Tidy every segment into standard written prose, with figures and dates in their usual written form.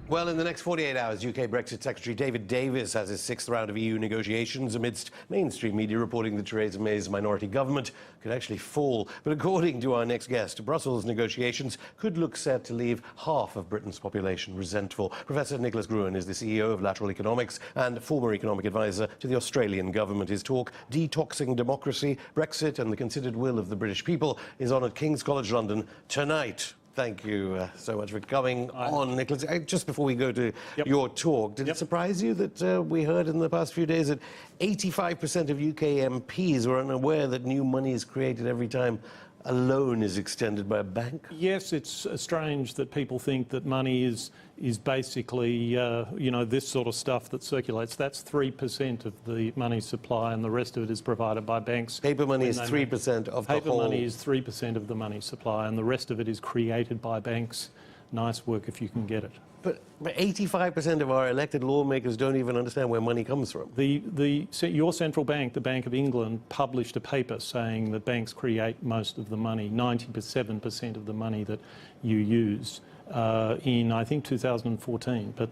Well, in the next 48 hours, UK Brexit Secretary David Davis has his sixth round of EU negotiations amidst mainstream media reporting that Theresa May's minority government could actually fall. But according to our next guest, Brussels negotiations could look set to leave half of Britain's population resentful. Professor Nicholas Gruen is the CEO of Lateral Economics and former economic advisor to the Australian government. His talk, Detoxing Democracy, Brexit and the Considered Will of the British People, is on at King's College London tonight. Thank you so much for coming on, Nicholas. Just before we go to your talk, did it surprise you that we heard in the past few days that 85% of UK MPs were unaware that new money is created every time a loan is extended by a bank? Yes, it's strange that people think that money is basically, you know, this sort of stuff that circulates. That's 3% of the money supply, and the rest of it is provided by banks. Paper money is 3% of the whole... Paper money is 3% of the money supply, and the rest of it is created by banks. Nice work if you can get it. But 85% of our elected lawmakers don't even understand where money comes from. Your central bank, the Bank of England, published a paper saying that banks create most of the money, 97% of the money that you use, in, I think, 2014. But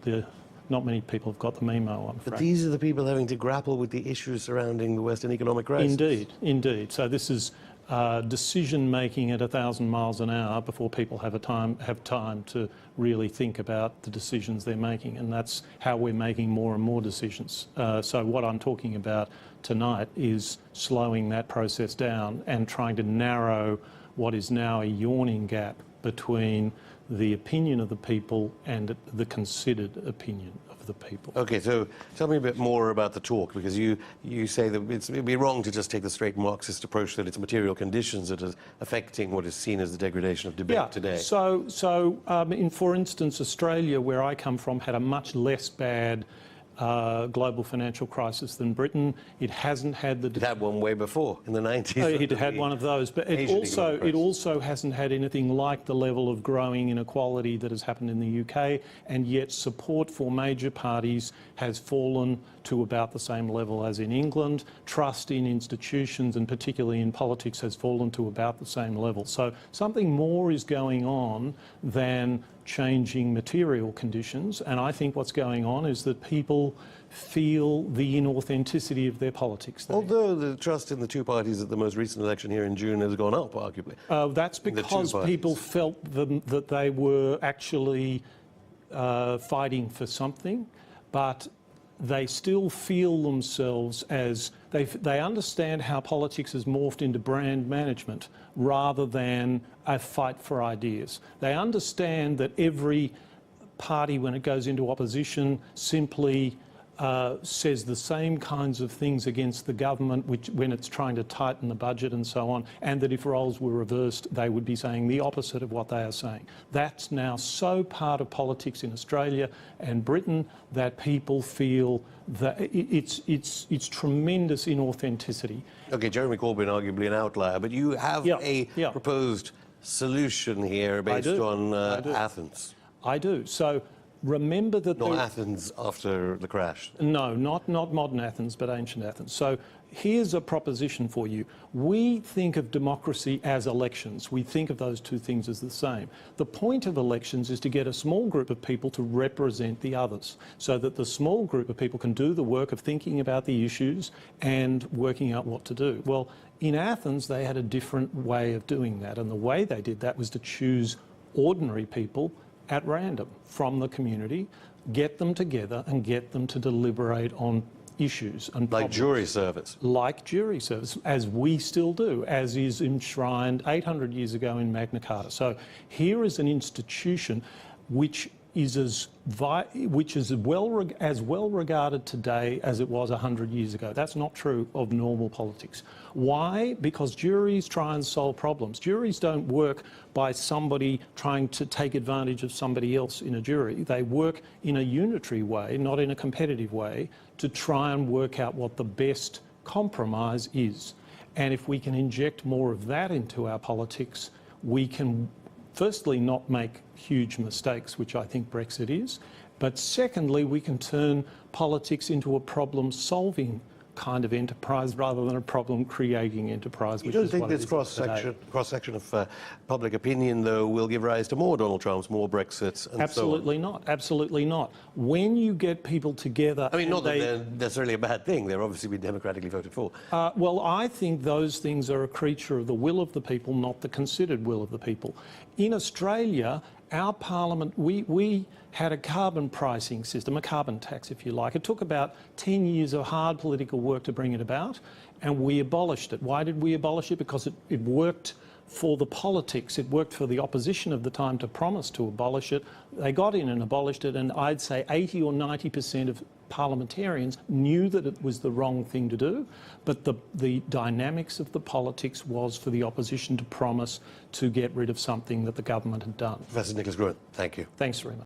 not many people have got the memo, I'm afraid. But these are the people having to grapple with the issues surrounding the Western economic crisis. Indeed, indeed. So this is decision-making at 1,000 miles an hour before people have time to really think about the decisions they're making, and that's how we're making more and more decisions. So what I'm talking about tonight is slowing that process down and trying to narrow what is now a yawning gap between the opinion of the people and the considered opinion of the people. OK, so tell me a bit more about the talk, because you say that it'd be wrong to just take the straight Marxist approach that it's material conditions that are affecting what is seen as the degradation of debate today. So for instance, Australia, where I come from, had a much less bad global financial crisis than Britain. It hasn't had the... It had one way before, in the 90s. It had one of those, but it also hasn't had anything like the level of growing inequality that has happened in the UK, and yet support for major parties has fallen to about the same level as in England. Trust in institutions, and particularly in politics, has fallen to about the same level. So something more is going on than changing material conditions, and I think what's going on is that people feel the inauthenticity of their politics. Although the trust in the two parties at the most recent election here in June has gone up, arguably. That's because people felt that they were actually fighting for something, but they still feel themselves as... They understand how politics has morphed into brand management rather than a fight for ideas. They understand that every party, when it goes into opposition, simply says the same kinds of things against the government when it's trying to tighten the budget and so on, and that if roles were reversed, they would be saying the opposite of what they are saying. That's now so part of politics in Australia and Britain that people feel that it's tremendous inauthenticity. OK, Jeremy Corbyn arguably an outlier, but you have a proposed solution here based on Athens. I do. So remember that... Not Athens after the crash. No, not modern Athens, but ancient Athens. So here's a proposition for you. We think of democracy as elections. We think of those two things as the same. The point of elections is to get a small group of people to represent the others, so that the small group of people can do the work of thinking about the issues and working out what to do. Well, in Athens, they had a different way of doing that, and the way they did that was to choose ordinary people at random from the community, get them together and get them to deliberate on issues and problems. Like jury service. Like jury service, as we still do, as is enshrined 800 years ago in Magna Carta. So here is an institution which is as well regarded today as it was 100 years ago. That's not true of normal politics. Why? Because juries try and solve problems. Juries don't work by somebody trying to take advantage of somebody else in a jury. They work in a unitary way, not in a competitive way, to try and work out what the best compromise is. And if we can inject more of that into our politics, we can firstly not make huge mistakes, which I think Brexit is, but secondly, we can turn politics into a problem-solving kind of enterprise rather than a problem-creating enterprise. You don't think this cross-section of public opinion, though, will give rise to more Donald Trumps, more Brexits, and Absolutely so on? not. Absolutely not. When you get people together... I mean, not that they're necessarily a bad thing. They're obviously been democratically voted for. Well, I think those things are a creature of the will of the people, not the considered will of the people. In Australia, our parliament, we had a carbon pricing system, a carbon tax, if you like. It took about 10 years of hard political work to bring it about, and we abolished it. Why did we abolish it? Because it worked for the politics. It worked for the opposition of the time to promise to abolish it. They got in and abolished it, and I'd say 80 or 90% of parliamentarians knew that it was the wrong thing to do, but the dynamics of the politics was for the opposition to promise to get rid of something that the government had done. Professor Nicholas Gruen, thank you. Thanks very much.